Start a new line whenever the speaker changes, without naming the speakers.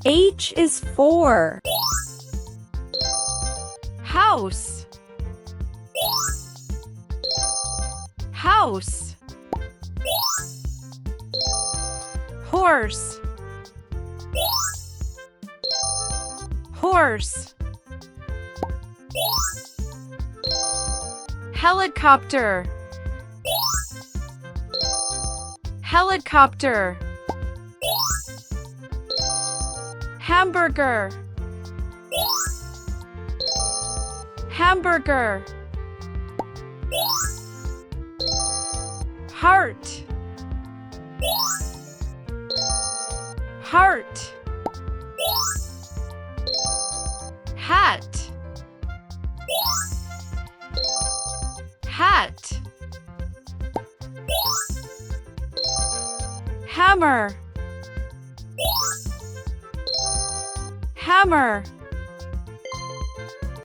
H is for house. House. Horse. Horse. Helicopter. Helicopter. Hamburger. Hamburger. Heart. Heart. Hat. Hat. Hammer. Hammer.